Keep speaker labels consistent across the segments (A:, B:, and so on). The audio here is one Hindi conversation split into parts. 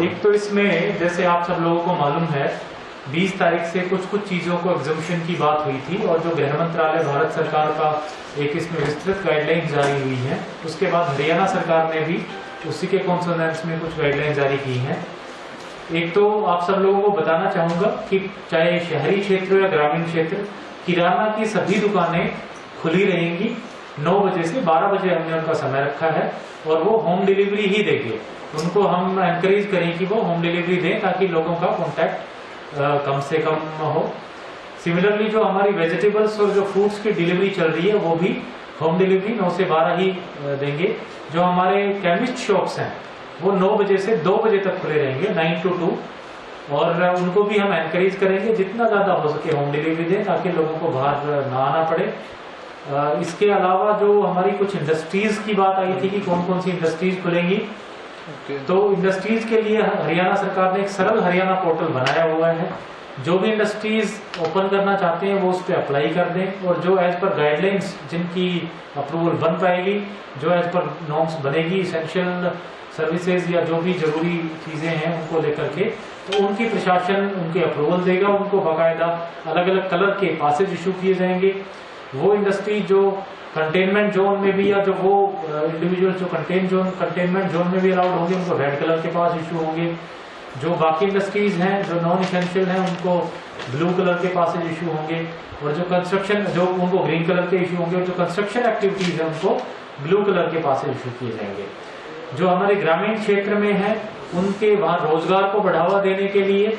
A: एक तो इसमें जैसे आप सब लोगों को मालूम है 20 तारीख से कुछ चीज़ों को एग्जम्पशन की बात हुई थी और जो गृह मंत्रालय भारत सरकार का एक इसमें विस्तृत गाइडलाइन जारी हुई है। उसके बाद हरियाणा सरकार ने भी उसी के कॉन्सोनेंस में कुछ गाइडलाइन जारी की हैं। एक तो आप सब लोगों को बताना चाहूँगा कि चाहे शहरी क्षेत्र या ग्रामीण क्षेत्र, किराना की सभी दुकानें खुली रहेंगी। 9 बजे से 12 बजे हमने उनका समय रखा है और वो होम डिलीवरी ही देंगे। उनको हम एनकरेज करें कि वो होम डिलीवरी दें ताकि लोगों का कॉन्टैक्ट कम से कम हो। सिमिलरली जो हमारी वेजिटेबल्स और जो फ्रूट्स की डिलीवरी चल रही है वो भी होम डिलीवरी 9 से 12 ही देंगे। जो हमारे केमिस्ट शॉप्स हैं वो 9 बजे से 2 बजे तक खुले रहेंगे, 9 to 2, और उनको भी हम एनकरेज करेंगे जितना ज़्यादा हो सके होम डिलीवरी दें ताकि लोगों को बाहर ना आना पड़े। इसके अलावा जो हमारी कुछ इंडस्ट्रीज की बात आई थी कि कौन कौन सी इंडस्ट्रीज खुलेंगी, तो इंडस्ट्रीज के लिए हरियाणा सरकार ने एक सरल हरियाणा पोर्टल बनाया हुआ है। जो भी इंडस्ट्रीज ओपन करना चाहते हैं वो उस पर अप्लाई कर दें और जो एज पर गाइडलाइंस जिनकी अप्रूवल बन पाएगी, जो एज पर नॉर्म्स बनेगी, इसेंशियल सर्विसेज या जो भी जरूरी चीज़ें हैं उनको लेकर के, तो उनकी प्रशासन उनके अप्रूवल देगा। उनको बाकायदा अलग अलग कलर के पासेज इशू किए जाएंगे। वो इंडस्ट्री जो कंटेनमेंट जोन में भी या जो वो इंडिविजुअल जो कंटेनमेंट जोन में भी अलाउड होंगे उनको रेड कलर के पास इशू होंगे। जो बाकी इंडस्ट्रीज हैं जो नॉन इसेंशियल हैं उनको ब्लू कलर के पासेज इशू होंगे और जो कंस्ट्रक्शन जो उनको ग्रीन कलर के इशू होंगे और जो कंस्ट्रक्शन एक्टिविटीज है उनको ब्लू कलर के पासेज इशू किए जाएंगे। जो हमारे ग्रामीण क्षेत्र में है उनके वहाँ रोजगार को बढ़ावा देने के लिए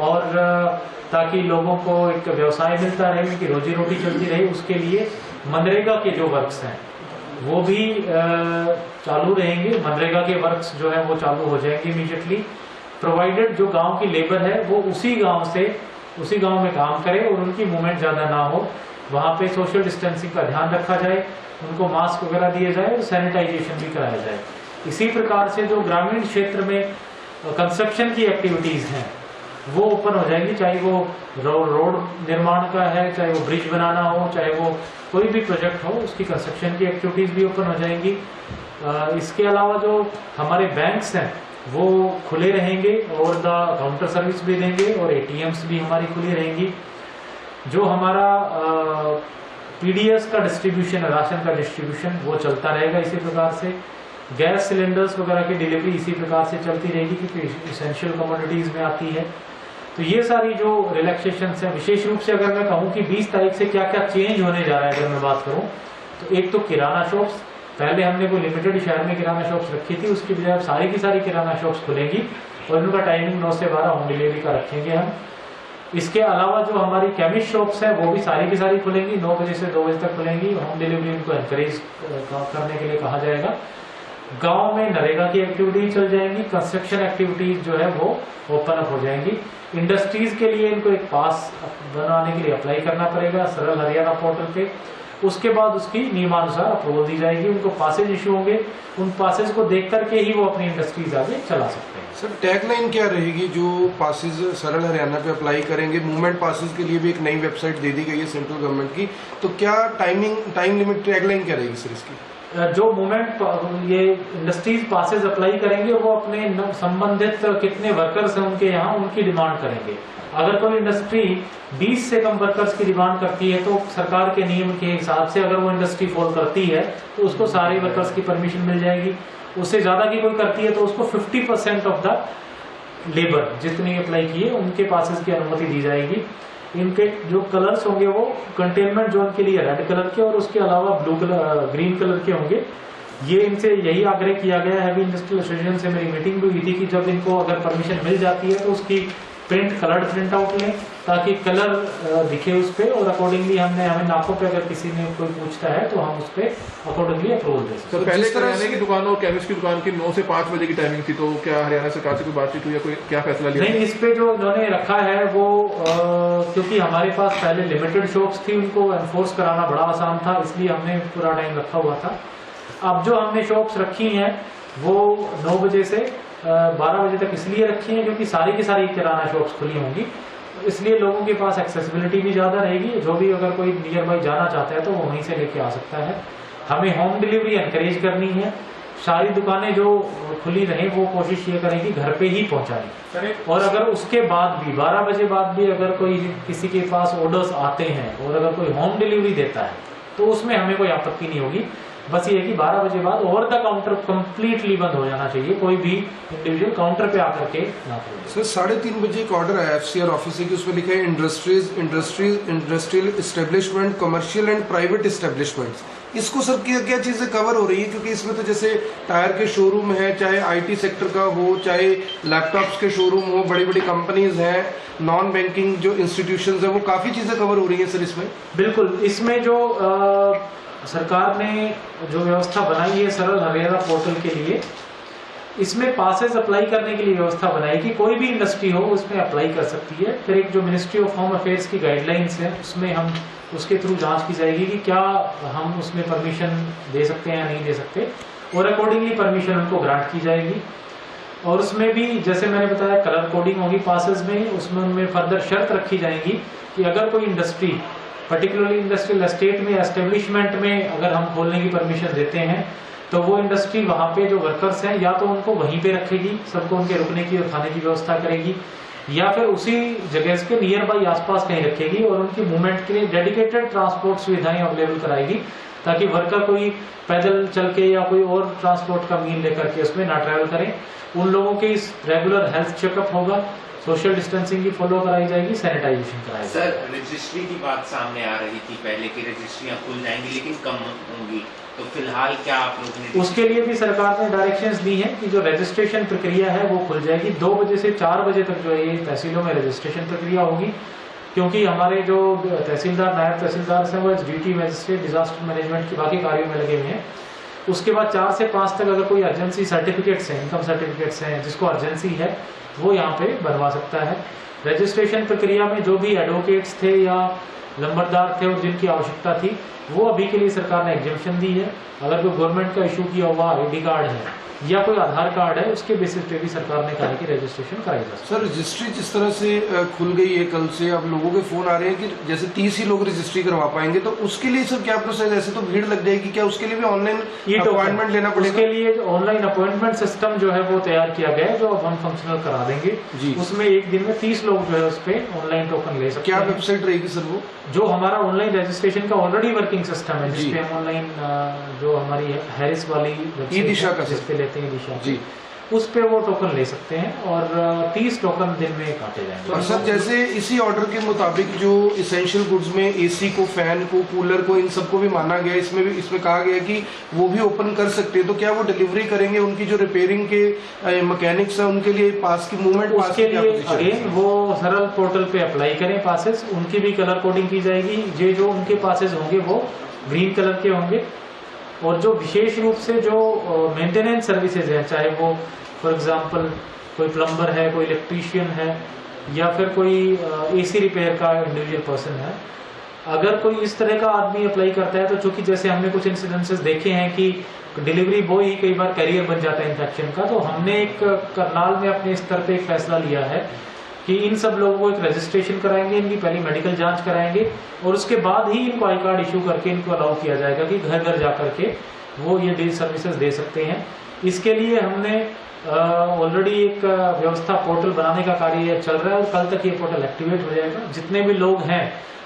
A: और ताकि लोगों को एक व्यवसाय मिलता रहे, उनकी रोजी रोटी चलती रहे, उसके लिए मनरेगा के जो वर्क्स हैं वो भी चालू रहेंगे। मनरेगा के वर्क्स जो है वो चालू हो जाएंगे इमीडिएटली, प्रोवाइडेड जो गांव की लेबर है वो उसी गांव में काम करे और उनकी मूवमेंट ज़्यादा ना हो। वहाँ पे सोशल डिस्टेंसिंग का ध्यान रखा जाए, उनको मास्क वगैरह दिए जाए और सैनिटाइजेशन भी कराया जाए। इसी प्रकार से जो ग्रामीण क्षेत्र में कंस्ट्रक्शन की एक्टिविटीज़ हैं वो ओपन हो जाएंगी, चाहे वो रोड निर्माण का है, चाहे वो ब्रिज बनाना हो, चाहे वो कोई भी प्रोजेक्ट हो, उसकी कंस्ट्रक्शन की एक्टिविटीज़ भी ओपन हो जाएंगी। इसके अलावा जो हमारे बैंक्स हैं वो खुले रहेंगे और द काउंटर सर्विस भी देंगे और ATMs भी हमारी खुली रहेंगी। जो हमारा PDS का डिस्ट्रीब्यूशन, राशन का डिस्ट्रीब्यूशन, वो चलता रहेगा इसी प्रकार से। गैस सिलेंडर्स वगैरह की डिलीवरी इसी प्रकार से चलती रहेगी क्योंकि इसेंशियल कमोडिटीज़ में आती है। तो ये सारी जो रिलैक्सेशंस हैं, विशेष रूप से अगर मैं कहूँ कि 20 तारीख से क्या क्या चेंज होने जा रहा है, अगर मैं बात करूँ तो एक तो किराना शॉप्स, पहले हमने वो लिमिटेड शहर में किराना शॉप्स रखी थी, उसकी बजाय सारी की सारी किराना शॉप्स खुलेंगी और उनका टाइमिंग 9 से 12 होम डिलीवरी का रखेंगे हम। इसके अलावा जो हमारी केमिस्ट शॉप्स हैं वो भी सारी की सारी खुलेंगी, 9 बजे से 2 बजे तक खुलेंगी। होम डिलीवरी उनको एनकरेज करने के लिए कहा जाएगा। गांव में नरेगा की एक्टिविटी चल जाएंगी, कंस्ट्रक्शन एक्टिविटीज जो है वो ओपन अप हो जाएंगी। इंडस्ट्रीज के लिए इनको एक पास बनाने के लिए अप्लाई करना पड़ेगा सरल हरियाणा पोर्टल पे। उसके बाद उसकी नियमानुसार अप्रूवल दी जाएगी, उनको पासेज इशू होंगे, उन पासेज को देख करके ही वो अपनी इंडस्ट्रीज आगे चला सकते हैं।
B: सर टैगलाइन क्या रहेगी जो पासेज सरल हरियाणा पे अप्लाई करेंगे? मूवमेंट पासेज के लिए भी एक नई वेबसाइट दे दी गई है सेंट्रल गवर्नमेंट की, तो क्या टाइम लिमिट टैगलाइन क्या रहेगी सर इसकी?
A: जो मूवमेंट ये इंडस्ट्रीज पासेज अप्लाई करेंगे वो अपने संबंधित कितने वर्कर्स हैं उनके यहाँ उनकी डिमांड करेंगे। अगर कोई इंडस्ट्री 20 से कम वर्कर्स की डिमांड करती है तो सरकार के नियम के हिसाब से अगर वो इंडस्ट्री फॉल करती है तो उसको सारे वर्कर्स की परमिशन मिल जाएगी। उससे ज़्यादा की कोई करती है तो उसको 50% ऑफ द लेबर जितनी अप्लाई की है उनके पासेज की अनुमति दी जाएगी। इनके जो कलर्स होंगे वो कंटेनमेंट जोन के लिए रेड कलर के और उसके अलावा ग्रीन कलर के होंगे। ये इनसे यही आग्रह किया गया है। अभी इंडस्ट्रियल एसोसिएशन से मेरी मीटिंग भी हुई थी कि जब इनको अगर परमिशन मिल जाती है तो उसकी कलर्ड प्रिंट आउट लें ताकि कलर दिखे उस पर और अकॉर्डिंगली हमें नाकों पे अगर किसी ने कोई पूछता है तो हम उस पर अकॉर्डिंगली अप्रूवल दे सकते हैं।
C: तो पहले किराने की दुकान और केमिस्ट की दुकान की 9 से 5 बजे की टाइमिंग थी, तो क्या हरियाणा सरकार से कोई बातचीत हुई या कोई क्या फैसला लिया?
A: नहीं, इस पे जो उन्होंने रखा है वो क्योंकि हमारे पास पहले लिमिटेड शॉप्स थी उनको एनफोर्स कराना बड़ा आसान था, इसलिए हमने पूरा टाइम रखा हुआ था। अब जो हमने शॉप्स रखी हैं वो 9 बजे से 12 बजे तक इसलिए रखी है क्योंकि सारी की सारी किराना शॉप्स खुली होंगी, इसलिए लोगों के पास एक्सेसिबिलिटी भी ज़्यादा रहेगी। जो भी अगर कोई नियर बाई जाना चाहता है तो वो वहीं से लेके आ सकता है। हमें होम डिलीवरी एनकरेज करनी है। सारी दुकानें जो खुली रहें वो कोशिश ये करें कि घर पे ही पहुंचाएं।
C: सर एक
A: और अगर उसके बाद भी 12 बजे बाद भी अगर कोई किसी के पास ऑर्डर्स आते हैं और अगर कोई होम डिलीवरी देता है तो उसमें हमें कोई आपत्ति नहीं होगी। बस ये है कि 12 बजे बाद ओवर द काउंटर कंप्लीटली बंद हो जाना चाहिए, कोई भी इंडिविजुअल काउंटर पे आकर के ना करे।
B: सर 3:30 बजे एक ऑर्डर आया FCR ऑफिस से कि उसमें लिखा है industrial establishment, commercial and private establishments. इसको सर क्या क्या चीजें कवर हो रही है? क्योंकि इसमें तो जैसे टायर के शोरूम है, चाहे IT सेक्टर का हो, चाहे लैपटॉप्स के शोरूम हो, बड़ी बड़ी कंपनीज हैं, नॉन बैंकिंग जो इंस्टीट्यूशंस है, वो काफी चीजें कवर हो रही है सर इसमें।
A: बिल्कुल, इसमें जो सरकार ने जो व्यवस्था बनाई है सरल हरियाणा पोर्टल के लिए, इसमें पासेस अप्लाई करने के लिए व्यवस्था बनाई कि कोई भी इंडस्ट्री हो उसमें अप्लाई कर सकती है। फिर एक जो मिनिस्ट्री ऑफ होम अफेयर्स की गाइडलाइंस है उसमें हम उसके थ्रू जांच की जाएगी कि क्या हम उसमें परमिशन दे सकते हैं या नहीं दे सकते, और अकॉर्डिंगली परमिशन उनको ग्रांट की जाएगी। और उसमें भी जैसे मैंने बताया कलर कोडिंग होगी पासेस में, उसमें उनमें फर्दर शर्त रखी जाएगी कि अगर कोई इंडस्ट्री पर्टिकुलरली इंडस्ट्रियल एस्टेट में, एस्टेब्लिशमेंट में अगर हम खोलने की परमिशन देते हैं तो वो इंडस्ट्री वहाँ पे जो वर्कर्स हैं या तो उनको वहीं पे रखेगी, सबको उनके रुकने की और खाने की व्यवस्था करेगी, या फिर उसी जगह के नियर बाई आसपास कहीं रखेगी और उनकी मूवमेंट के लिए डेडिकेटेड ट्रांसपोर्ट सुविधाएं अवेलेबल कराएगी, ताकि वर्कर कोई पैदल चल के या कोई और ट्रांसपोर्ट का मीन लेकर के उसमें ना ट्रैवल करें। उन लोगों के इस रेगुलर हेल्थ चेकअप होगा, सोशल डिस्टेंसिंग की फॉलो कराई जाएगी, सैनिटाइजेशन कराई जाएगी।
D: सर रजिस्ट्री की बात सामने आ रही थी, पहले की रजिस्ट्रियां खुल जाएंगी लेकिन कम होंगी, तो फिलहाल क्या आप लोगों ने
A: उसके लिए भी सरकार ने डायरेक्शंस दी हैं कि जो रजिस्ट्रेशन प्रक्रिया है वो खुल जाएगी। 2 बजे से 4 बजे तक जो है ये तहसीलों में रजिस्ट्रेशन प्रक्रिया होगी, क्योंकि हमारे जो तहसीलदार, नायब तहसीलदार हैं वो ड्यूटी मजिस्ट्रेट, डिजास्टर मैनेजमेंट के बाकी कार्यों में लगे हुए हैं। उसके बाद 4 से 5 तक अगर कोई अर्जेंसी सर्टिफिकेट्स हैं, इनकम सर्टिफिकेट्स हैं जिसको अर्जेंसी है, वो यहाँ पे बनवा सकता है। रजिस्ट्रेशन प्रक्रिया में जो भी एडवोकेट्स थे या लंबरदार थे और जिनकी आवश्यकता थी, वो अभी के लिए सरकार ने एग्जेम्पशन दी है। अगर कोई गवर्नमेंट का इशू किया हुआ ID कार्ड है या कोई आधार कार्ड है, उसके बेसिस पे भी सरकार ने कहा कि रजिस्ट्रेशन कराई जा सकती है।
B: सर रजिस्ट्री जिस तरह से खुल गई है कल से, अब लोगों के फोन आ रहे हैं कि जैसे 30 ही लोग रजिस्ट्री करवा पाएंगे, तो उसके लिए सर क्या प्रोसेस? ऐसे तो भीड़ लग जाएगी, क्या उसके लिए भी ऑनलाइन अपॉइंटमेंट लेना पड़ेगा?
A: उसके लिए ऑनलाइन अपॉइंटमेंट सिस्टम जो है वो तैयार किया गया है, जो अब हम फंक्शनल करा देंगे
B: जी।
A: उसमें एक दिन में 30 लोग जो है उस पर ऑनलाइन टोकन ले सकते
B: क्या
A: हैं।
B: वेबसाइट रहेगी सर वो?
A: जो हमारा ऑनलाइन रजिस्ट्रेशन का ऑलरेडी वर्किंग सिस्टम है,
B: जी।
A: जिसपे हम ऑनलाइन जो हमारी हैरिस वाली
B: ई-दिशा का
A: जिस पे लेते हैं दिशा
B: जी,
A: उस पे वो टोकन ले सकते हैं और 30 टोकन दिन में काटे जाएंगे।
B: और सर जैसे इसी ऑर्डर के मुताबिक जो इसेंशियल गुड्स में AC को, फैन को, कूलर को, इन सबको भी माना गया, इसमें कहा गया कि वो भी ओपन कर सकते हैं, तो क्या वो डिलीवरी करेंगे? उनकी जो रिपेयरिंग के मैकेनिक्स है उनके लिए पास की मूवमेंट पास
A: उसके
B: की क्या
A: लिए
B: पोजीशन है?
A: अगेन वो सरल पोर्टल पे अप्लाई करें पासेस, उनकी भी कलर कोडिंग की जाएगी। ये जो उनके पासेस होंगे वो ग्रीन कलर के होंगे, और जो विशेष रूप से जो मेंटेनेंस सर्विसेज है, चाहे वो फॉर एग्जांपल कोई प्लम्बर है, कोई इलेक्ट्रीशियन है, या फिर कोई AC रिपेयर का इंडिविजुअल पर्सन है, अगर कोई इस तरह का आदमी अप्लाई करता है तो चूंकि जैसे हमने कुछ इंसिडेंसेस देखे हैं कि डिलीवरी बॉय ही कई बार कैरियर बन जाता है इन्फेक्शन का, तो हमने एक करनाल में अपने स्तर पे एक फैसला लिया है कि इन सब लोगों को एक रजिस्ट्रेशन कराएंगे, इनकी पहले मेडिकल जांच कराएंगे और उसके बाद ही इनको आई कार्ड इशू करके इनको अलाउ किया जाएगा कि घर घर जाकर के वो ये डील सर्विसेज दे सकते हैं। इसके लिए हमने ऑलरेडी एक व्यवस्था पोर्टल बनाने का कार्य चल रहा है और कल तक ये पोर्टल एक्टिवेट हो जाएगा। जितने भी लोग हैं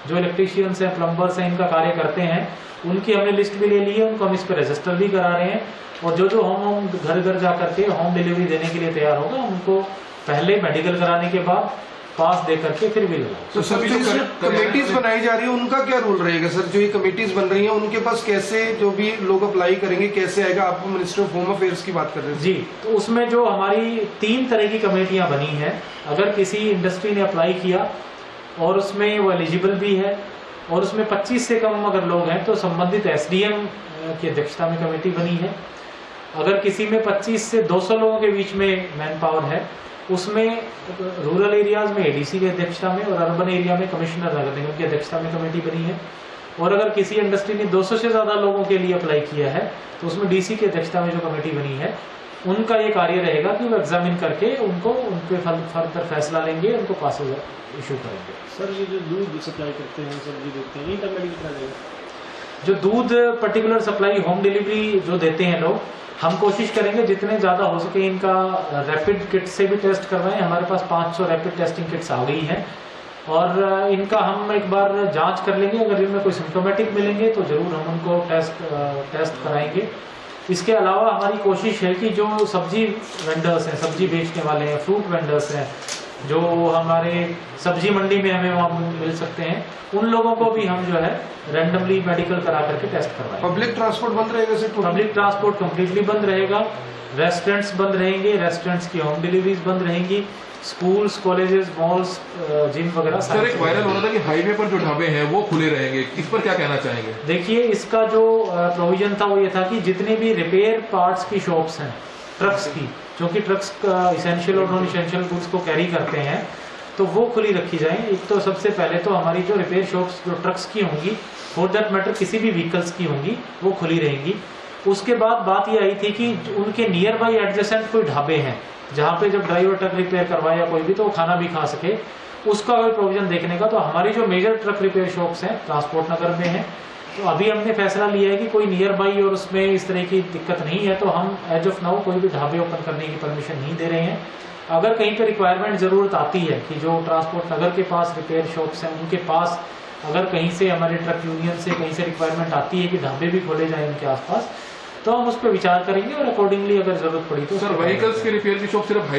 A: जो इलेक्ट्रीशियंस हैं, प्लम्बर्स हैं, इनका कार्य करते हैं, उनकी हमने लिस्ट भी ले ली है, उनको हम इस पर रजिस्टर भी करा रहे हैं, और जो होम घर घर जा करके होम डिलीवरी देने के लिए तैयार होगा उनको पहले मेडिकल कराने के बाद पास दे करके फिर भी लगाओ।
B: तो सर जो कमेटीज बनाई जा रही है उनका क्या रोल रहेगा सर? जो ये कमेटीज बन रही हैं उनके पास कैसे जो भी लोग अप्लाई करेंगे कैसे आएगा? आप मिनिस्टर ऑफ होम अफेयर्स की बात कर रहे हैं
A: जी, तो उसमें जो हमारी 3 तरह की कमेटियां बनी हैं, अगर किसी इंडस्ट्री ने अप्लाई किया और उसमें वो एलिजिबल भी है और उसमें 25 से कम अगर लोग हैं तो संबंधित SDM की अध्यक्षता में कमेटी बनी है। अगर किसी में 25 से 200 लोगों के बीच में मैन पावर है, उसमें रूरल एरियाज में ADC की अध्यक्षता में और अर्बन एरिया में कमिश्नर नगर निगम की अध्यक्षता में कमेटी बनी है। और अगर किसी इंडस्ट्री ने 200 से ज्यादा लोगों के लिए अप्लाई किया है तो उसमें DC की अध्यक्षता में जो कमेटी बनी है, उनका ये कार्य रहेगा कि वो एग्जामिन करके उनको उनके फर्दर फैसला लेंगे, उनको पासेज इशू करेंगे।
E: सर ये जो दूध सप्लाई करते हैं, सब्जी देते हैं, इनका मेडिकल करा देगा?
A: जो दूध पर्टिकुलर सप्लाई होम डिलीवरी जो देते हैं लोग, हम कोशिश करेंगे जितने ज़्यादा हो सके इनका रैपिड किट से भी टेस्ट करवाएं। हमारे पास 500 रैपिड टेस्टिंग किट्स आ गई हैं और इनका हम एक बार जांच कर लेंगे। अगर इनमें कोई सिम्टोमेटिक मिलेंगे तो ज़रूर हम उनको टेस्ट कराएंगे। इसके अलावा हमारी कोशिश है कि जो सब्जी वेंडर्स हैं, सब्जी बेचने वाले हैं, फ्रूट वेंडर्स हैं, जो हमारे सब्जी मंडी में हमें वहाँ मिल सकते हैं, उन लोगों को भी हम जो है रैंडमली मेडिकल करा करके टेस्ट करवाएंगे।
B: पब्लिक ट्रांसपोर्ट बंद रहेगा सर?
A: पब्लिक ट्रांसपोर्ट कम्प्लीटली बंद रहेगा, रेस्टोरेंट्स बंद रहेंगे, रेस्टोरेंट्स की होम डिलीवरीज बंद रहेंगी, स्कूल्स, कॉलेजेस, मॉल्स, जिम वगैरह।
C: सर एक वायरल हो रहा था कि हाईवे पर जो ढाबे हैं वो खुले रहेंगे, इस पर क्या कहना चाहेंगे?
A: देखिए, इसका जो प्रोविजन था वो ये था कि जितने भी रिपेयर पार्ट्स की शॉप्स हैं ट्रक्स की, जो कि ट्रक्स का इसेंशियल और नॉन इसेंशियल गुड्स को कैरी करते हैं, तो वो खुली रखी जाए। एक तो सबसे पहले तो हमारी जो रिपेयर शॉप्स जो ट्रक्स की होंगी, फॉर दैट मैटर किसी भी व्हीकल्स की होंगी, वो खुली रहेंगी। उसके बाद बात ये आई थी कि उनके नियर बाई एडजेसेंट कोई ढाबे हैं जहाँ पे जब ड्राइवर ट्रक रिपेयर करवाए या कोई भी, तो वो खाना भी खा सके, उसका अगर प्रोविजन देखने का। तो हमारी जो मेजर ट्रक रिपेयर शॉप्स हैं ट्रांसपोर्ट नगर में हैं, तो अभी हमने फैसला लिया है कि कोई नियर बाई और उसमें इस तरह की दिक्कत नहीं है, तो हम एज ऑफ नाउ कोई भी ढाबे ओपन करने की परमिशन नहीं दे रहे हैं। अगर कहीं पे रिक्वायरमेंट ज़रूरत आती है कि जो ट्रांसपोर्ट नगर के पास रिपेयर शॉप्स हैं उनके पास अगर कहीं से हमारे ट्रक यूनियन से कहीं से रिक्वायरमेंट आती है कि ढाबे भी खोले जाएं उनके आसपास, तो हम उस पर विचार करेंगे और अकॉर्डिंगली अगर जरूरत पड़ी तो।
C: सर व्हीकल्स के रिपेयर की शॉप सिर्फ